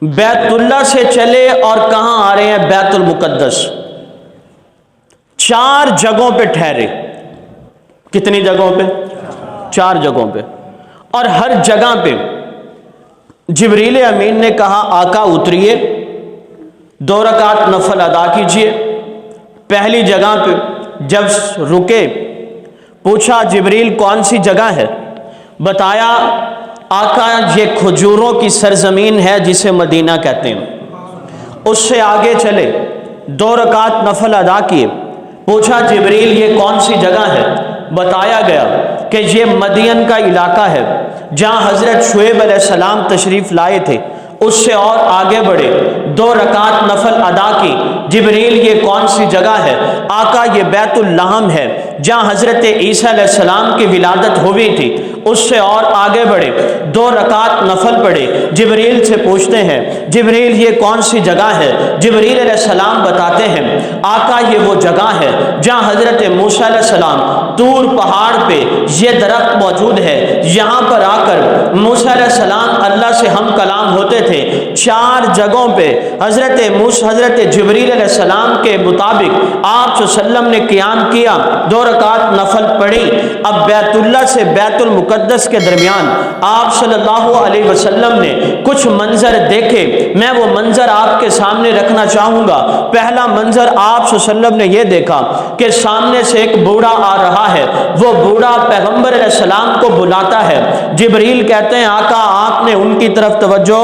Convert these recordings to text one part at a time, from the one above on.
بیت اللہ سے چلے اور کہاں آ رہے ہیں؟ بیت المقدس۔ 4 جگہوں پہ ٹھہرے۔ کتنی جگہوں پہ؟ 4 جگہوں پہ، اور ہر جگہ پہ جبریل امین نے کہا آقا اتریے، 2 رکعت نفل ادا کیجئے۔ پہلی جگہ پہ جب رکے، پوچھا جبریل کون سی جگہ ہے؟ بتایا آقا یہ کھجوروں کی سرزمین ہے جسے مدینہ کہتے ہیں۔ اس سے آگے چلے، 2 رکعت نفل ادا کیے۔ پوچھا جبریل یہ کون سی جگہ ہے؟ بتایا گیا کہ یہ مدین کا علاقہ ہے جہاں حضرت شعیب علیہ السلام تشریف لائے تھے۔ اس سے اور آگے بڑھے، 2 رکعت نفل ادا کی۔ جبریل یہ کون سی جگہ ہے؟ آقا یہ بیت اللحم ہے جہاں حضرت عیسیٰ علیہ السلام کی ولادت ہوئی تھی۔ اس سے اور آگے بڑھے، 2 رکعت نفل پڑھے۔ جبریل سے پوچھتے ہیں جبریل یہ کون سی جگہ ہے؟ جبریل علیہ السلام بتاتے ہیں آقا یہ وہ جگہ ہے جہاں حضرت موسیٰ علیہ السلام طور پہاڑ پہ یہ درخت موجود ہے، یہاں پر آ کر موسیٰ علیہ السلام اللہ سے ہم کلام ہوتے تھے۔ 4 جگہوں پہ حضرت جبریل علیہ السلام کے مطابق آپ صلی اللہ علیہ وسلم نے قیام کیا، 2 رکعت نفل پڑھی۔ اب بیت اللہ سے بیت المقدس کے درمیان آپ صلی اللہ علیہ وسلم نے کچھ منظر دیکھے، میں وہ منظر آپ کے سامنے رکھنا چاہوں گا۔ پہلا منظر آپ صلی اللہ علیہ وسلم نے یہ دیکھا کہ سامنے سے ایک بوڑھا آ رہا ہے، وہ بوڑھا پیغمبر علیہ السلام کو بلاتا ہے۔ جبریل کہتے ہیں آقا آپ نے ان کی طرف توجہ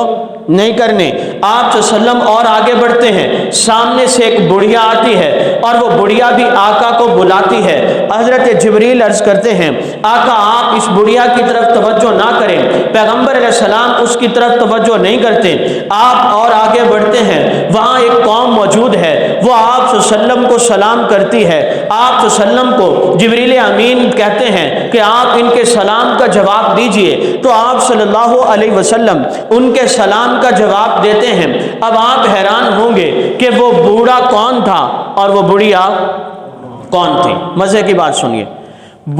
نہیں کرنے۔ آپ صلی اللہ علیہ وسلم اور آگے بڑھتے ہیں، سامنے سے ایک بڑھیا آتی ہے اور وہ بڑھیا بھی آقا کو بلاتی ہے۔ حضرت جبریل عرض کرتے ہیں آقا آپ اس بڑھیا کی طرف توجہ نہ کریں۔ پیغمبر علیہ السلام اس کی طرف توجہ نہیں کرتے۔ آپ اور آگے بڑھتے ہیں، وہاں ایک قوم موجود ہے، وہ آپ صلی اللہ علیہ وسلم کو سلام کرتی ہے۔ آپ صلی اللہ علیہ وسلم کو جبریل امین کہتے ہیں کہ آپ ان کے سلام کا جواب دیجئے، تو آپ صلی اللہ علیہ وسلم ان کے سلام کا جواب دیتے ہیں۔ اب آپ حیران ہوں گے کہ وہ بوڑھا کون تھا اور وہ بڑھیا کون تھی۔ مزے کی بات سنیے،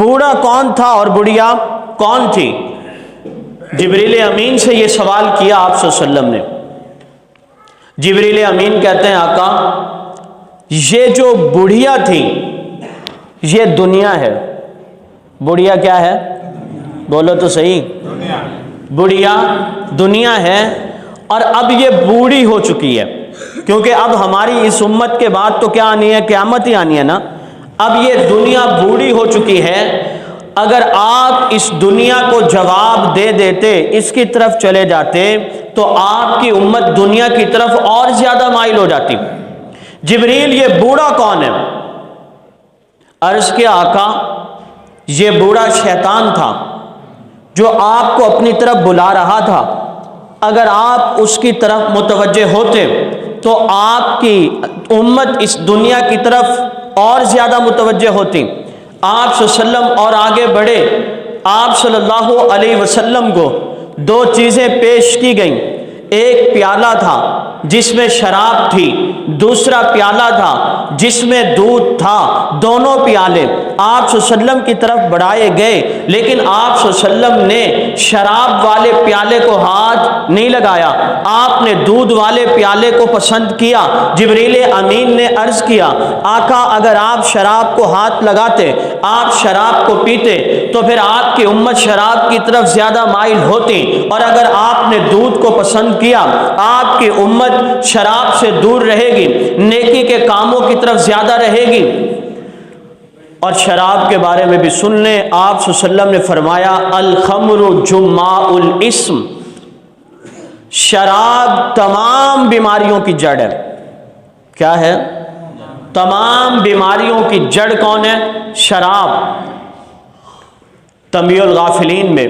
بوڑھا کون تھا اور بڑھیا کون تھی؟ جبریل امین سے یہ سوال کیا آپ صلی اللہ علیہ وسلم نے۔ جبریل امین کہتے ہیں آقا یہ جو بڑھیا تھی یہ دنیا ہے۔ بڑھیا کیا ہے؟ بولو تو صحیح۔ بڑھیا دنیا ہے، اور اب یہ بوڑھی ہو چکی ہے، کیونکہ اب ہماری اس امت کے بعد تو کیا آنی ہے؟ قیامت ہی آنی ہے نا۔ اب یہ دنیا بوڑھی ہو چکی ہے، اگر آپ اس دنیا کو جواب دے دیتے، اس کی طرف چلے جاتے، تو آپ کی امت دنیا کی طرف اور زیادہ مائل ہو جاتی۔ جبریل یہ بوڑھا کون ہے؟ عرض کیا آقا یہ بوڑھا شیطان تھا جو آپ کو اپنی طرف بلا رہا تھا، اگر آپ اس کی طرف متوجہ ہوتے تو آپ کی امت اس دنیا کی طرف اور زیادہ متوجہ ہوتی۔ آپ صلی اللہ علیہ وسلم اور آگے بڑھے، آپ صلی اللہ علیہ وسلم کو 2 چیزیں پیش کی گئیں، ایک پیالہ تھا جس میں شراب تھی، دوسرا پیالہ تھا جس میں دودھ تھا۔ دونوں پیالے آپ صلی اللہ علیہ وسلم کی طرف بڑھائے گئے، لیکن آپ صلی اللہ علیہ وسلم نے شراب والے پیالے کو ہاتھ نہیں لگایا، آپ نے دودھ والے پیالے کو پسند کیا۔ جبریل امین نے عرض کیا آقا اگر آپ شراب کو ہاتھ لگاتے، آپ شراب کو پیتے، تو پھر آپ کی امت شراب کی طرف زیادہ مائل ہوتی، اور اگر آپ نے دودھ کو پسند کیا، آپ کی امت شراب سے دور رہے گی، نیکی کے کاموں کی طرف زیادہ رہے گی۔ اور شراب کے بارے میں بھی سن لیں، آپ صلی اللہ علیہ وسلم نے فرمایا الخمر جماع الاسم، شراب تمام بیماریوں کی جڑ ہے۔ کیا ہے؟ تمام بیماریوں کی جڑ کون ہے؟ شراب۔ تنبیہ الغافلین میں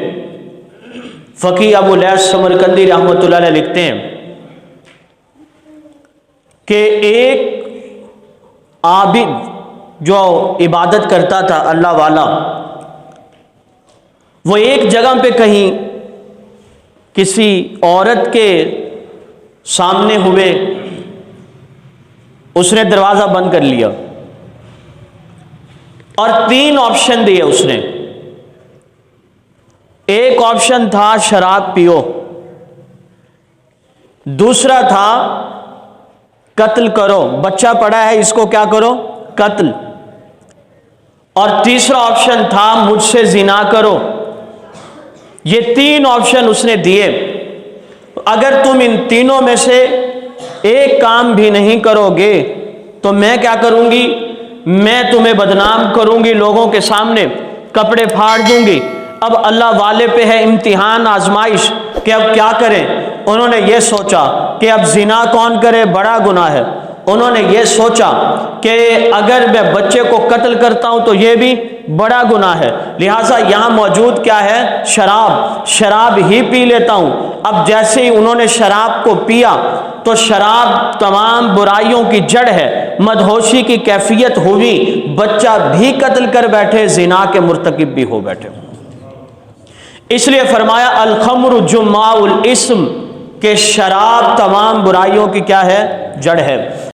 فقیہ ابو لیث سمرقندی رحمۃ اللہ علیہ لکھتے ہیں کہ ایک عابد جو عبادت کرتا تھا، اللہ والا، وہ ایک جگہ پہ کہیں کسی عورت کے سامنے ہوئے، اس نے دروازہ بند کر لیا اور 3 آپشن دیے اس نے۔ ایک آپشن تھا شراب پیو، دوسرا تھا قتل کرو، بچہ پڑا ہے اس کو کیا کرو؟ قتل۔ اور تیسرا آپشن تھا مجھ سے زنا کرو۔ یہ تین آپشن اس نے دیے۔ اگر تم ان تینوں میں سے ایک کام بھی نہیں کرو گے تو میں کیا کروں گی؟ میں تمہیں بدنام کروں گی، لوگوں کے سامنے کپڑے پھاڑ دوں گی۔ اب اللہ والے پہ ہے امتحان، آزمائش کہ اب کیا کریں۔ انہوں نے یہ سوچا کہ اب زنا کون کرے، بڑا گناہ ہے۔ انہوں نے یہ سوچا کہ اگر میں بچے کو قتل کرتا ہوں تو یہ بھی بڑا گناہ ہے، لہٰذا یہاں موجود کیا ہے؟ شراب ہی پی لیتا ہوں۔ اب جیسے ہی انہوں نے شراب کو پیا تو شراب تمام برائیوں کی جڑ ہے، مدہوشی کی کیفیت ہوئی، بچہ بھی قتل کر بیٹھے، زنا کے مرتکب بھی ہو بیٹھے۔ اس لیے فرمایا الخمر جماع الاسم، کہ شراب تمام برائیوں کی کیا ہے؟ جڑ ہے۔